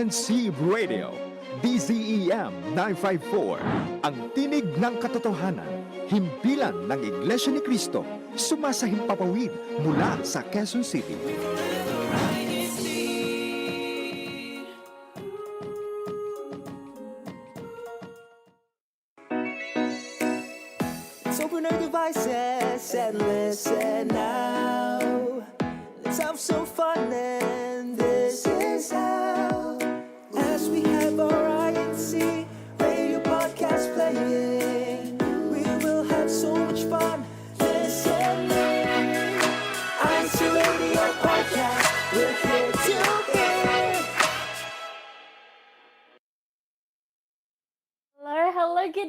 and CEBSI DZEM 954, ang tinig ng katotohanan, himpilan ng Iglesia ni Cristo, sumasahimpapawid mula sa Quezon City. Let's open our devices and listen now. Let's have some fun, and this is how. As we have our INC radio podcast playing, we will have so much fun listening. INCRadio podcast, we're here to hear. Hello, good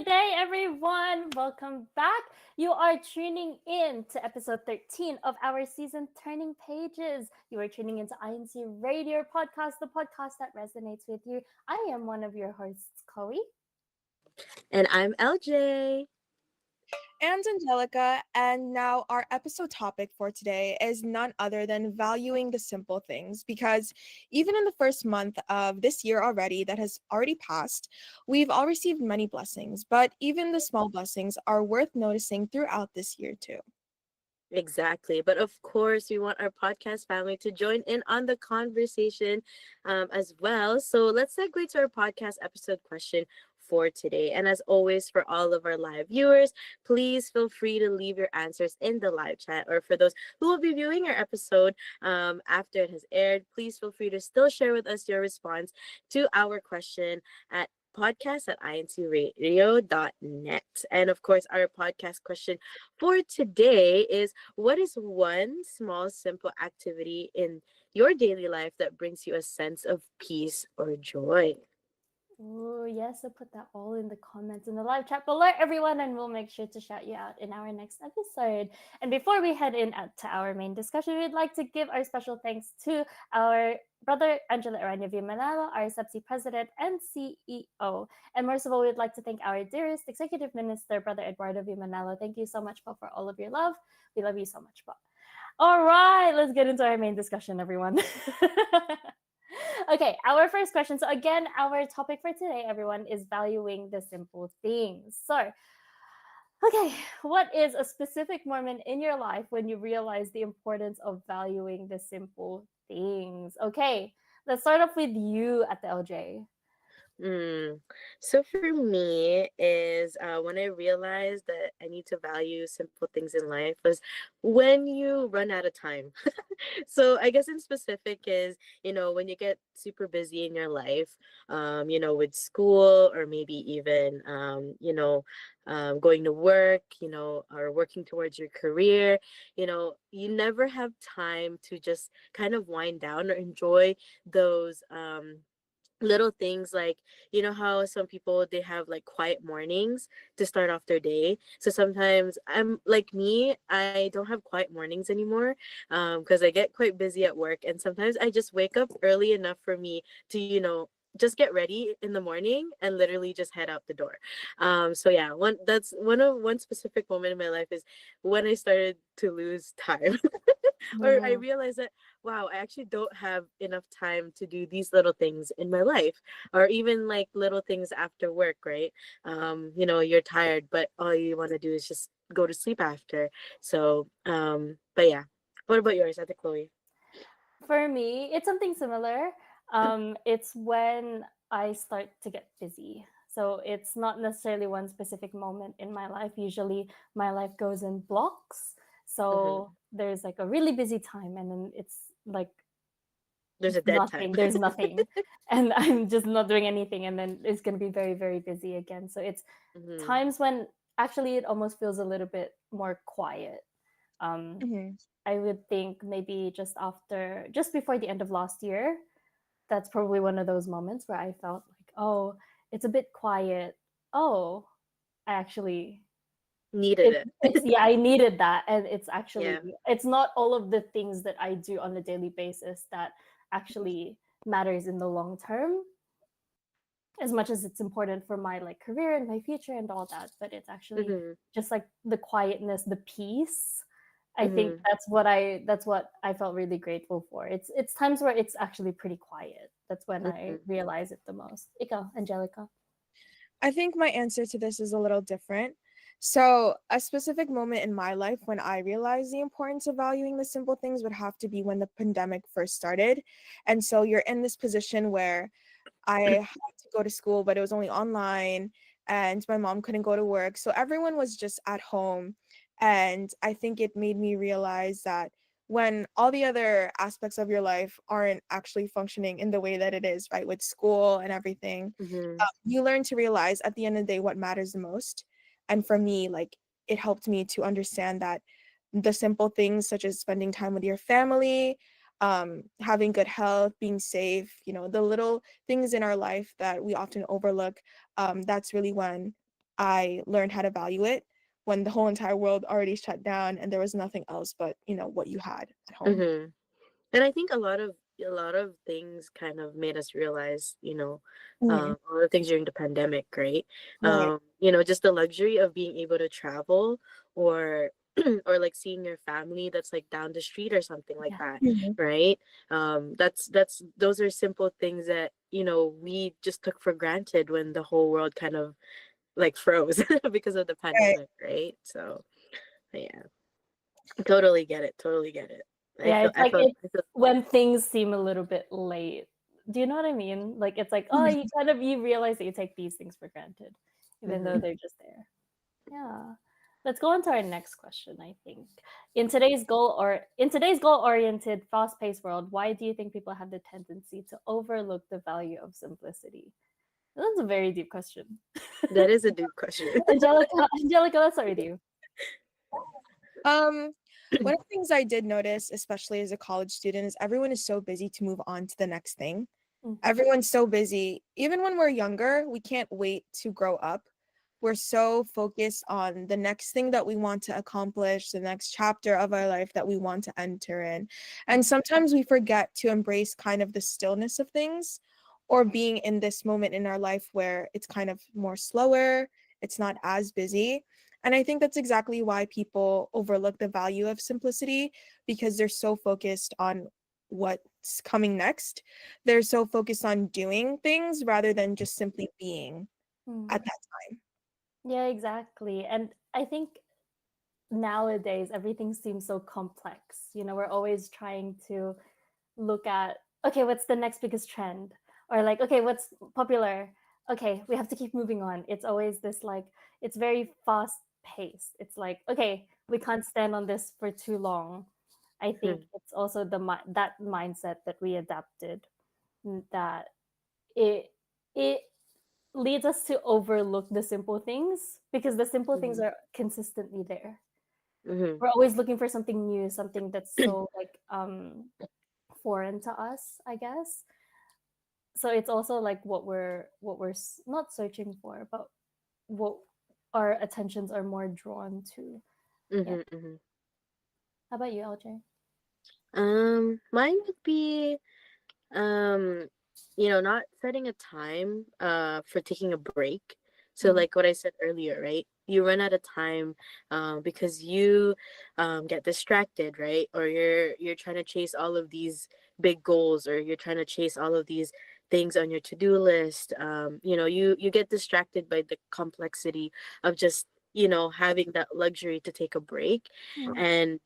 day, everyone. Welcome back. You are tuning in to episode 13 of our season Turning Pages. You are tuning into INC Radio Podcast, the podcast that resonates with you. I am one of your hosts, Chloe. And I'm LJ. And Angelica, and now our episode topic for today is none other than valuing the simple things, because even in the first month of this year already that has already passed, we've all received many blessings, but even the small blessings are worth noticing throughout this year too. Exactly. But of course, we want our podcast family to join in on the conversation as well. So let's segue to our podcast episode question for today. And as always, for all of our live viewers, please feel free to leave your answers in the live chat. Or for those who will be viewing our episode after it has aired, please feel free to still share with us your response to our question at podcast@incradio.net. And of course, our podcast question for today is, what is one small, simple activity in your daily life that brings you a sense of peace or joy? Oh, yes, so put that all in the comments in the live chat below, everyone, and we'll make sure to shout you out in our next episode. And before we head in to our main discussion, we'd like to give our special thanks to our brother Angela Aranya Manalo, our CEBSI president and CEO. And most of all, we'd like to thank our dearest executive minister, brother Eduardo Manalo. Thank you so much, Po, for all of your love. We love you so much, Po. All right, let's get into our main discussion, everyone. Okay, our first question. So again, our topic for today, everyone, is valuing the simple things. So, okay, what is a specific moment in your life when you realize the importance of valuing the simple things? Okay, let's start off with you at the LJ. So for me is when I realized that I need to value simple things in life was when you run out of time. So I guess in specific is, when you get super busy in your life, with school or maybe even, going to work, or working towards your career, you never have time to just kind of wind down or enjoy those, little things, like how some people, they have like quiet mornings to start off their day. So sometimes I'm like, me, I don't have quiet mornings anymore because I get quite busy at work, and sometimes I just wake up early enough for me to just get ready in the morning and literally just head out the door. So yeah, one specific moment in my life is when I started to lose time. Or I realized that, wow, I actually don't have enough time to do these little things in my life, or even like little things after work, right? You're tired, but all you want to do is just go to sleep after. So, but yeah. What about yours, Ate Chloe? For me, it's something similar. It's when I start to get busy. So it's not necessarily one specific moment in my life. Usually my life goes in blocks. So there's like a really busy time, and then it's like There's a dead time. There's nothing. And I'm just not doing anything. And then it's going to be very, very busy again. So it's times when actually it almost feels a little bit more quiet. I would think maybe just before the end of last year, that's probably one of those moments where I felt like, oh, it's a bit quiet. Oh, I actually needed it. Yeah, I needed that. And it's actually, Yeah. it's not all of the things that I do on a daily basis that actually matters in the long term, as much as it's important for my like career and my future and all that. But it's actually just like the quietness, the peace. I think that's what I felt really grateful for. It's times where it's actually pretty quiet. That's when I Mhm. realize it the most. Ikaw, Angelica. I think my answer to this is a little different. So, a specific moment in my life when I realized the importance of valuing the simple things would have to be when the pandemic first started. And so, you're in this position where I had to go to school, but it was only online, and my mom couldn't go to work. So, everyone was just at home. And I think it made me realize that when all the other aspects of your life aren't actually functioning in the way that it is, right, with school and everything, Mhm. you learn to realize at the end of the day what matters the most. And for me, like, it helped me to understand that the simple things such as spending time with your family, having good health, being safe, the little things in our life that we often overlook, that's really when I learned how to value it, when the whole entire world already shut down and there was nothing else but what you had at home. Mhm. And I think a lot of things kind of made us realize, Mhm. a lot of things during the pandemic, right? Right. Just the luxury of being able to travel, or or like seeing your family that's like down the street or something like Yeah. that, Mhm. right? That's those are simple things that, we just took for granted when the whole world kind of like froze because of the Right. pandemic, right? So yeah, totally get it. Totally get it. I Yeah, feel it's I like felt it's when things seem a little bit late. Do you know what I mean? Like it's like, oh, Mhm. you realize that you take these things for granted, even though Mhm. they're just there. Yeah. Let's go on to our next question, I think. In today's goal-oriented, fast-paced world, why do you think people have the tendency to overlook the value of simplicity? That's a very deep question. That is a deep question. Angelica, let's start with you. Um, one of the things I did notice, especially as a college student, is everyone is so busy to move on to the next thing. Mhm. Everyone's so busy. Even when we're younger, we can't wait to grow up. We're so focused on the next thing that we want to accomplish, the next chapter of our life that we want to enter in. And sometimes we forget to embrace kind of the stillness of things, or being in this moment in our life where it's kind of more slower, it's not as busy. And I think that's exactly why people overlook the value of simplicity, because they're so focused on what's coming next. They're so focused on doing things rather than just simply being Mm. at that time. Yeah, exactly. And I think nowadays everything seems so complex. We're always trying to look at, okay, what's the next biggest trend? Or like, okay, what's popular? Okay, we have to keep moving on. It's always this like, it's very fast paced. It's like, okay, we can't stand on this for too long. I think Mhm. it's also that mindset that we adapted, that it it leads us to overlook the simple things because the simple things Mhm. are consistently there. Mhm. We're always looking for something new, something that's so like foreign to us, I guess. So it's also like what we're not searching for, but what our attentions are more drawn to. Yeah. Mhm. Mhm. How about you, LJ? Mine would be um, not setting a time for taking a break. So Mm, like what I said earlier, right? You run out of time because you get distracted, right? Or you're trying to chase all of these big goals, or you're trying to chase all of these things on your to-do list. You get distracted by the complexity of just, having that luxury to take a break. mm, And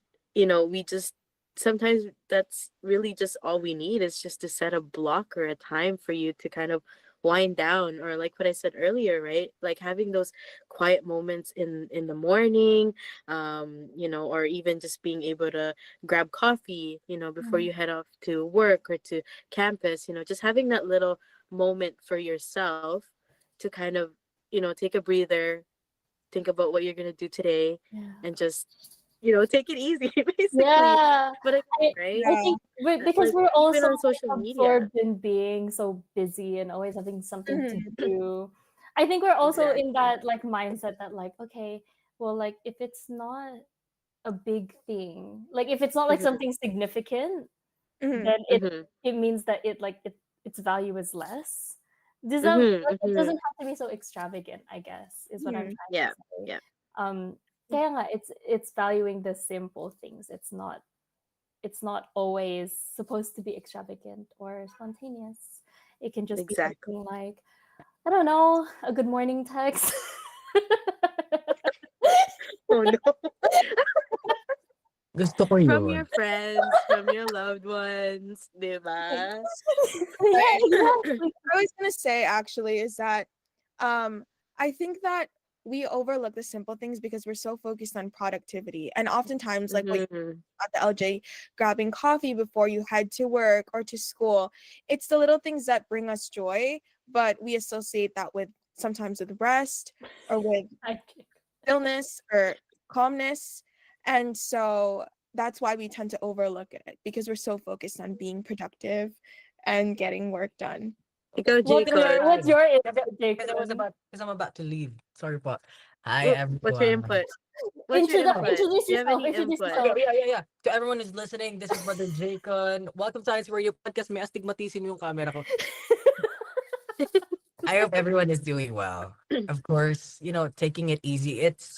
we just sometimes that's really just all we need, is just to set a block or a time for you to kind of wind down, or like what I said earlier, right? Like having those quiet moments in the morning, or even just being able to grab coffee, before mm, you head off to work or to campus, just having that little moment for yourself to kind of, take a breather, think about what you're going to do today, yeah. and just take it easy basically. Yeah. But again, I right, I Yeah. think because like we're even also on social like media. absorbed in being so busy and always having something to Mhm. do. I think we're also in Exactly. that like mindset that like, okay, well, like if it's not a big thing, like if it's not like Hmm. something significant, Mhm. then Hmm. it means that its value is less. Does that Hmm. like it Hmm. doesn't have to be so extravagant, I guess, is what I'm Mhm. trying to Yeah, say. yeah. Um, kaya nga, it's valuing the simple things. It's not always supposed to be extravagant or spontaneous. It can just be Exactly. something like, I don't know, a good morning text. Oh no. Gusto ko From yun. your friends, from your loved ones, diba? Yeah, Right. exactly. I was gonna say actually is that I think that we overlook the simple things because we're so focused on productivity. And oftentimes, like what you Mhm. at the LJ, grabbing coffee before you head to work or to school, it's the little things that bring us joy, but we associate that with sometimes with rest or with I- stillness or calmness. And so that's why we tend to overlook it because we're so focused on being productive and getting work done. Ikaw, What's Jacob. your Kasi, input, kasi Jason? I'm about to leave. Sorry po. Hi, What's your everyone. input? What's your input? Introduce Do you have yourself. any Introduce input? yourself. Yeah. To everyone who's listening, this is Brother Jacon. Welcome to Science Radio Podcast. May astigmatism yung camera ko. I hope everyone is doing well. Of course, taking it easy. It's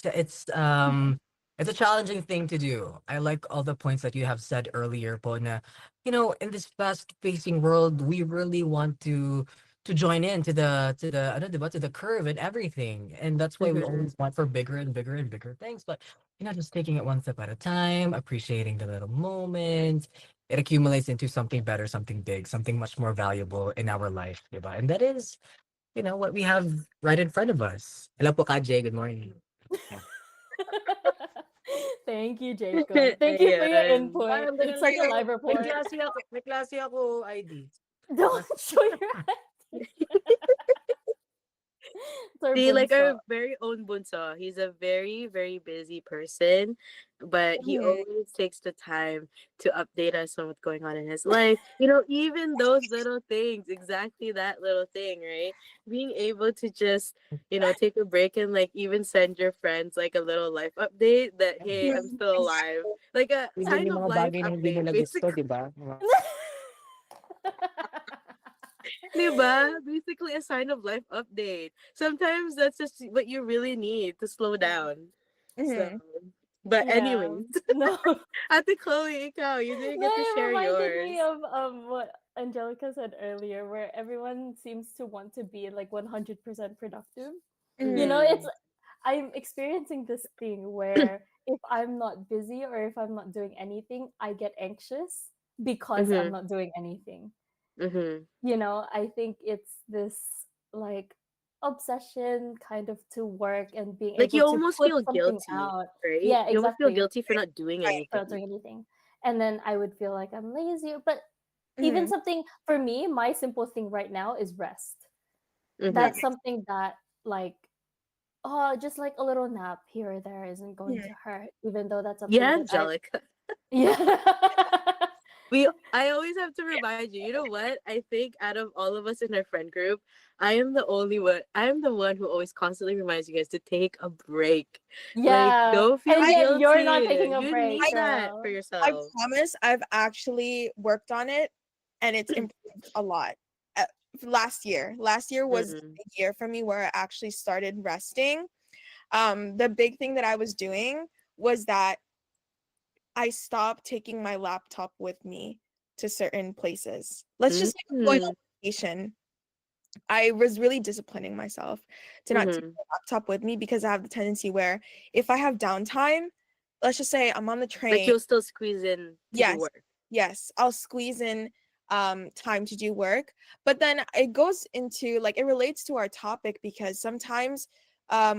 a challenging thing to do. I like all the points that you have said earlier, Bona. In this fast-pacing world, we really want to join in to the ano, diba, to the curve and everything. And that's why we Mhm. always want for bigger and bigger and bigger things. But just taking it one step at a time, appreciating the little moments. It accumulates into something better, something big, something much more valuable in our life, diba? And that is what we have right in front of us. Hello po, Kajay. Good morning. Yeah. Thank you, Jacob. Thank you for your Ayan. input. I'm It's gonna like a may, live may report. klase ako. May klase ako ID. Don't show your hand. It's our See, like bunso. our very own Bunso, he's a very, very busy person, but he Mhm. always takes the time to update us on what's going on in his life. Even those little things, exactly that little thing, right? Being able to just, take a break and like even send your friends like a little life update that, hey, I'm still alive. Like a Even sign yung of mga life bagay na hindi update, nila gusto, basically. di ba? Diba? Basically a sign of life update. Sometimes that's just what you really need to slow down. So, Mhm. but Yeah. anyways, No. Ate Chloe, ikaw, you didn't No, get to it share reminded me yours. of what Angelica said earlier, where everyone seems to want to be like 100% productive. Mhm. It's Mm-hmm. I'm experiencing this thing where if I'm not busy or if I'm not doing anything, I get anxious because I'm Mm-hmm. not doing anything. Mm-hmm. I think it's this like obsession kind of to work and being Like able you to almost put feel something guilty, out. right? Yeah, You almost feel exactly. guilty for not doing Right. For not anything. doing anything. And then I would feel like I'm lazy. But even Mhm. something for me, my simple thing right now is rest. Mm-hmm. That's Right. something that like oh, just like a little nap here or there isn't going Mhm. to hurt, even though that's something Yeah, that I Angelica. yeah. I always have to remind you, you know what? I think out of all of us in our friend group, I am the one who always constantly reminds you guys to take a break. Like, Yeah. don't feel And I yet you're guilty. not taking a You break, need that for girl. I yourself. promise I've actually worked on it and it's improved a lot. Uh, Last year was Mm-hmm. a year for me where I actually started resting. The big thing that I was doing was that I stopped taking my laptop with me to certain places. Let's just say I'm going Mm-hmm. on vacation. I was really disciplining myself to not take Mm-hmm. my laptop with me because I have the tendency where if I have downtime, let's just say I'm on the Like train. you'll still squeeze in to do Yes, work. yes, I'll squeeze in time to do work. But then it goes into like it relates to our topic because sometimes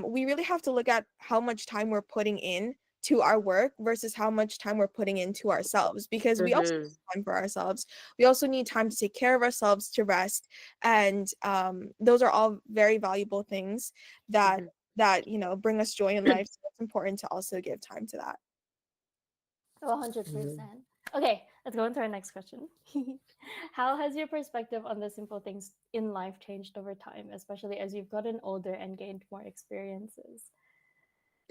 we really have to look at how much time we're putting in to our work versus how much time we're putting into ourselves because we also Mm-hmm. need time for ourselves. We also need time to take care of ourselves, to rest, and those are all very valuable things that Mm-hmm. bring us joy in life. So it's important to also give time to that. 100%. Okay, let's go into our next question. How has your perspective on the simple things in life changed over time, especially as you've gotten older and gained more experiences?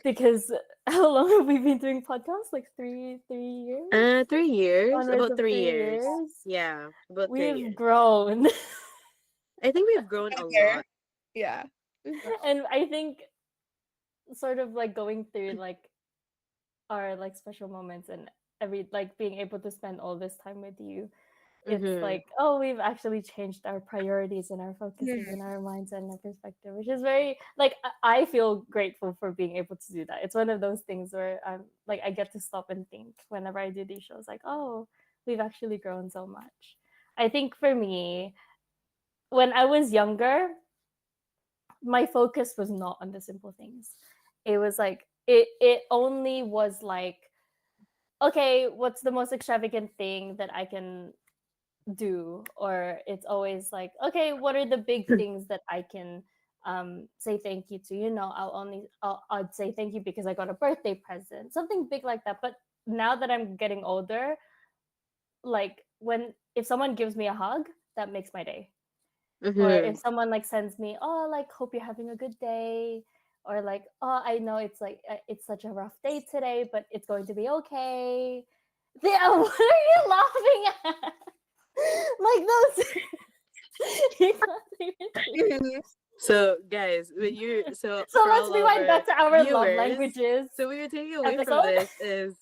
Because how long have we been doing podcasts? Like three years? 3 years. Onwards About of three three years. years? Yeah, about three We've years. grown. I think we've grown a Together. lot. Yeah. And I think sort of like going through like our like special moments and every like being able to spend all this time with you it's Mm-hmm. like, oh, we've actually changed our priorities and our focuses Mhm. and our mindset and our perspective, which is very like I feel grateful for being able to do that. It's one of those things where I'm like I get to stop and think whenever I do these shows, like, oh, we've actually grown so much. I think for me, when I was younger, my focus was not on the simple things. It was like it only was like, okay, what's the most extravagant thing that I can do? Or it's always like, okay, what are the big things that I can say thank you to? I'd say thank you because I got a birthday present, something big like that. But now that I'm getting older, like when if someone gives me a hug, that makes my day. Or Mm-hmm. if someone like sends me, oh, like hope you're having a good day, or like, oh, I know it's like it's such a rough day today, but it's going to be okay. Yeah, what are you laughing at? Like those. You can't even see. Mhm. So guys, when you so So for let's all of rewind our back to our love viewers, languages so what you're taking away from episode. this is,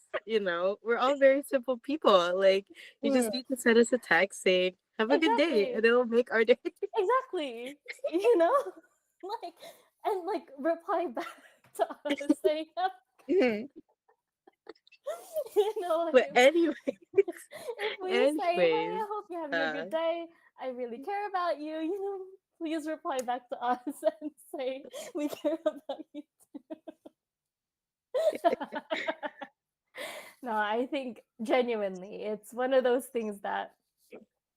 we're all very simple people. Like you just Mhm. need to send us a text saying, "Have a good day," Exactly. and it'll make our day. Exactly. You know, like and like reply back to us saying, Mhm. you know, like But anyway, if we say, hey, anyways, I hope you're having a uh, good day, I really care about you, please reply back to us and say we care about you too. No, I think genuinely, it's one of those things that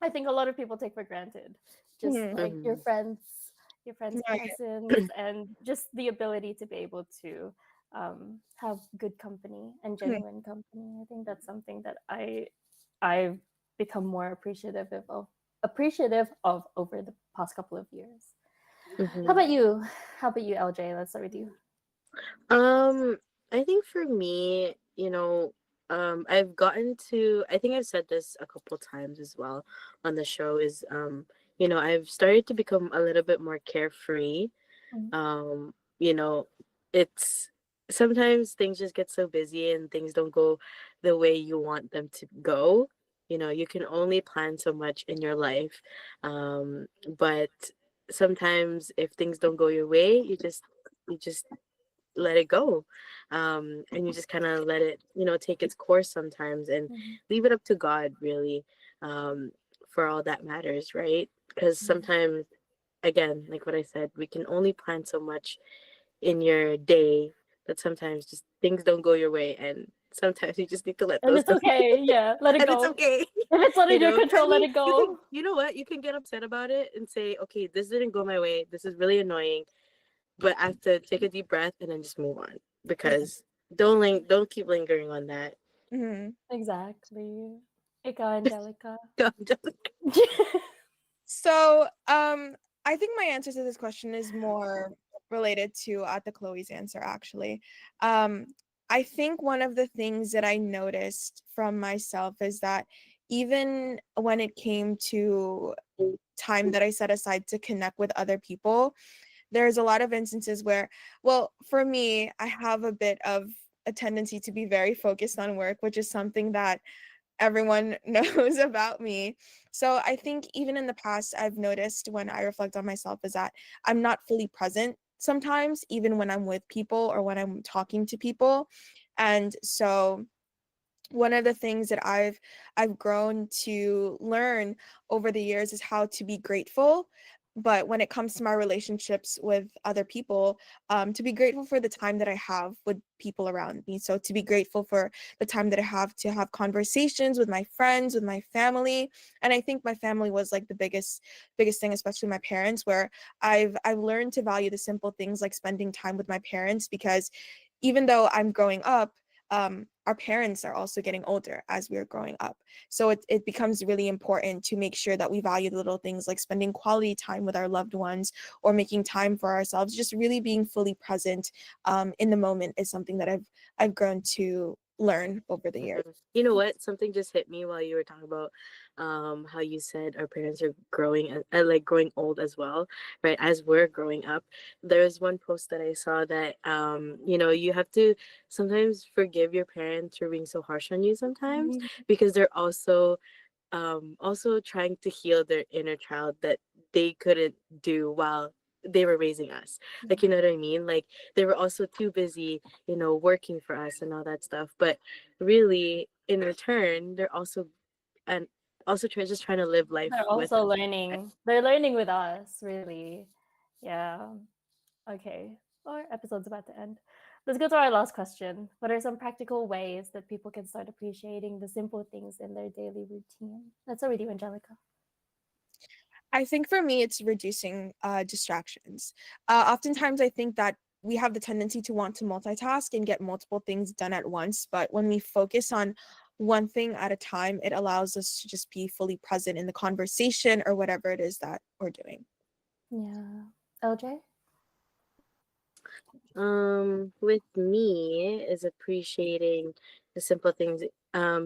I think a lot of people take for granted. Just Mhm. like mhm, your friend's Yeah. presence, and just the ability to be able to have good company and Mhm. genuine company. I think that's something that I've become more appreciative of over the past couple of years. How mhm. about you? How about you, LJ? Let's start with you. Um, I think for me, I've gotten to, I think I've said this a couple times as well on the show is, I've started to become a little bit more carefree. Mm. Um, you know, it's sometimes things just get so busy and things don't go the way you want them to go. You can only plan so much in your life. But sometimes if things don't go your way, you just let it go, and you just kind of let it take its course sometimes and Mhm. leave it up to God, really, um, for all that matters, right? Because Mhm. sometimes, again, like what I said, we can only plan so much in your day, that sometimes just things don't go your way, and sometimes you just need to let And those it's go. okay. Yeah, let it And it's go. okay. If it's not in your I control, let mean, it go. you know what, you can get upset about it and say, okay, this didn't go my way, this is really annoying, but I have to take a deep breath and then just move on, because don't keep lingering on that. Mhm. Exactly. Ikaw, Angelica. So, I think my answer to this question is more related to at the Chloe's answer, actually. Um, I think one of the things that I noticed from myself is that even when it came to time that I set aside to connect with other people, there's a lot of instances where, well, for me, I have a bit of a tendency to be very focused on work, which is something that everyone knows about me. So I think even in the past, I've noticed when I reflect on myself is that I'm not fully present sometimes, even when I'm with people or when I'm talking to people. And so one of the things that I've grown to learn over the years is how to be grateful. But when it comes to my relationships with other people, to be grateful for the time that I have with people around me. So to be grateful for the time that I have to have conversations with my friends, with my family. And I think my family was like the biggest thing, especially my parents, where I've learned to value the simple things like spending time with my parents, because even though I'm growing up, our parents are also getting older as we're growing up. So it becomes really important to make sure that we value the little things like spending quality time with our loved ones or making time for ourselves. Just really being fully present in the moment is something that I've grown to learn over the years. Mhm. You know what? Something just hit me while you were talking about how you said our parents are growing, like growing old as well, right? As we're growing up. There's one post that I saw that you have to sometimes forgive your parents for being so harsh on you sometimes, because they're also also trying to heal their inner child that they couldn't do while they were raising us. Like, you know what I mean? Like, they were also too busy, working for us and all that stuff. But really, in return, they're also and also just trying to live life They're with also us. learning. They're learning with us, really. Yeah. Okay. Our episode's about to end. Let's go to our last question. What are some practical ways that people can start appreciating the simple things in their daily routine? That's already Angelica. I think for me, it's reducing distractions. Oftentimes, I think that we have the tendency to want to multitask and get multiple things done at once. But when we focus on one thing at a time, it allows us to just be fully present in the conversation or whatever it is that we're doing. Yeah. LJ? With me is appreciating the simple things.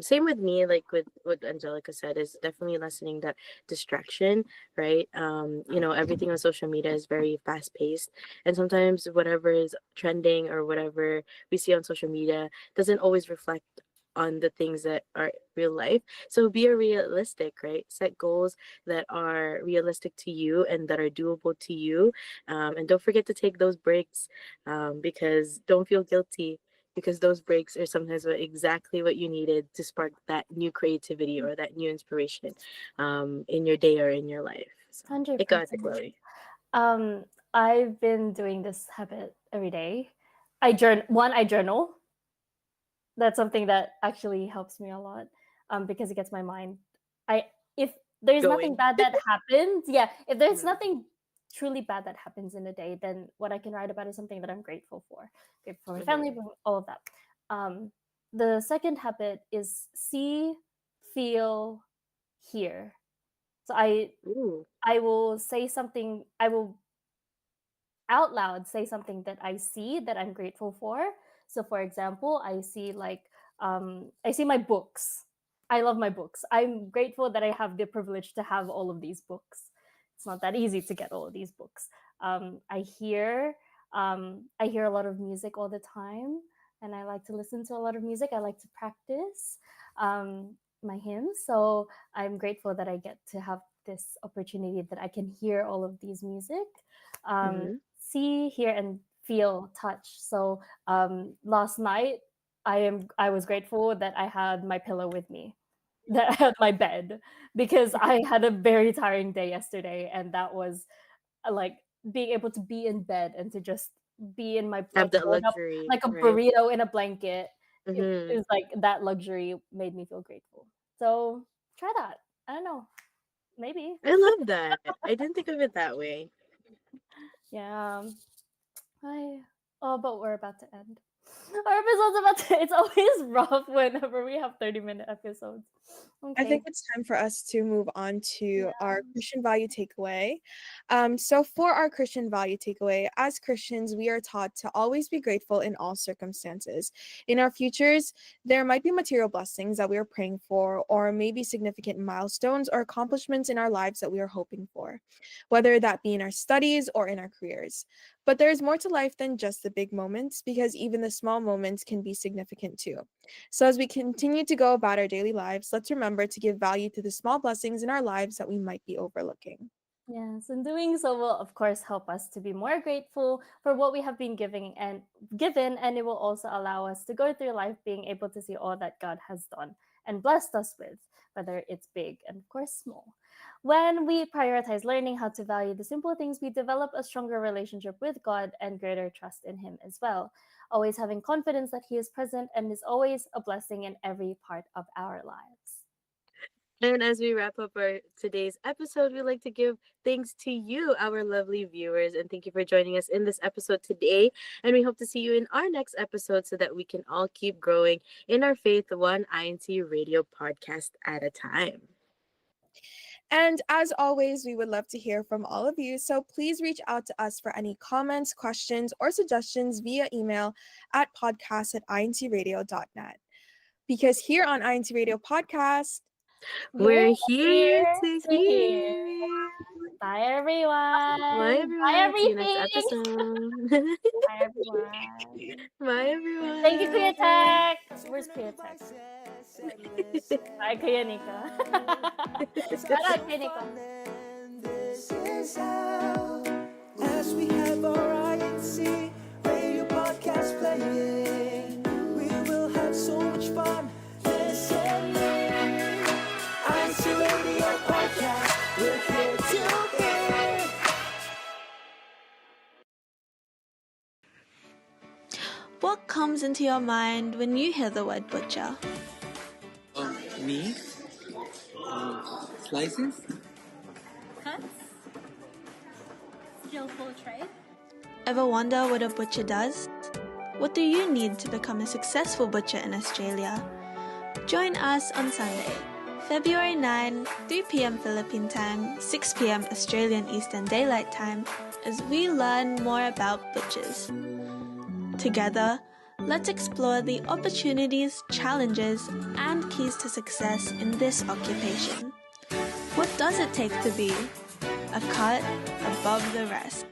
Same with me, like with what Angelica said, is definitely lessening that distraction, right? Everything on social media is very fast paced, and sometimes whatever is trending or whatever we see on social media doesn't always reflect on the things that are real life. So be a realistic, right? Set goals that are realistic to you and that are doable to you. And don't forget to take those breaks, because don't feel guilty, because those breaks are sometimes exactly what you needed to spark that new creativity or that new inspiration in your day or in your life. So, ikaw, Ate 100%. Chloe. Um, I've been doing this habit every day. I journal. That's something that actually helps me a lot, because it gets my mind. I if there's nothing Going. bad that happens, yeah, if there's Mhm. nothing truly bad that happens in a day, then what I can write about is something that I'm grateful for. Grateful for my family, Mhm. for all of that. Um, the second habit is see, feel, hear. So Ooh. I will say something. I will out loud say something that I see that I'm grateful for. So, for example, I see my books. I love my books. I'm grateful that I have the privilege to have all of these books. It's not that easy to get all of these books. I hear a lot of music all the time, and I like to listen to a lot of music. I like to practice my hymns. So I'm grateful that I get to have this opportunity that I can hear all of these music. Um, Mhm. See, hear, and feel touch. So last night, I was grateful that I had my pillow with me, that I had my bed, because I had a very tiring day yesterday, and that was like being able to be in bed and to just be in my Have like that rolled up luxury, like a right? burrito in a blanket. It Mhm. was like that luxury made me feel grateful. So try that. I don't know, maybe. I love that. I didn't think of it that way. Yeah. I Oh, but we're about to end. Our episode's about to. It's always rough whenever we have 30-minute episodes. I Okay. think it's time for us to move on Yeah. to our Christian value takeaway. So, for our Christian value takeaway, as Christians, we are taught to always be grateful in all circumstances. In our futures, there might be material blessings that we are praying for, or maybe significant milestones or accomplishments in our lives that we are hoping for, whether that be in our studies or in our careers. But there is more to life than just the big moments, because even the small moments can be significant too. So, as we continue to go about our daily lives, let's remember to give value to the small blessings in our lives that we might be overlooking. Yes, and doing so will, of course, help us to be more grateful for what we have been given, and it will also allow us to go through life being able to see all that God has done and blessed us with, whether it's big and, of course, small. When we prioritize learning how to value the simple things, we develop a stronger relationship with God and greater trust in Him as well, always having confidence that He is present and is always a blessing in every part of our lives. And as we wrap up our today's episode, we'd like to give thanks to you, our lovely viewers, and thank you for joining us in this episode today. And we hope to see you in our next episode so that we can all keep growing in our faith, one INC radio podcast at a time. And as always, we would love to hear from all of you. So please reach out to us for any comments, questions, or suggestions via email at podcast@incradio.net. Because here on INC Radio Podcast, We're We're here here to to hear. hear. Bye, everyone. Bye, Bye, everyone. See you next everything. episode. Bye, everyone. Bye, Thank you, everyone. Kuya Tech. Where's Pia Tech? Ay, kaya Nika. Shout out kay Nika. This is how, as we have our INC radio podcast playing, we will have so much fun listening. INCRadio podcast, we're here to hear. What comes into your mind when you hear the word butcher? Meat, slices, Cuts, skillful trade. Ever wonder what a butcher does? What do you need to become a successful butcher in Australia? Join us on Sunday, February 9, 3 p.m. Philippine time, 6 p.m. Australian Eastern Daylight Time, as we learn more about butchers. Together, let's explore the opportunities, challenges, and keys to success in this occupation. What does it take to be a cut above the rest?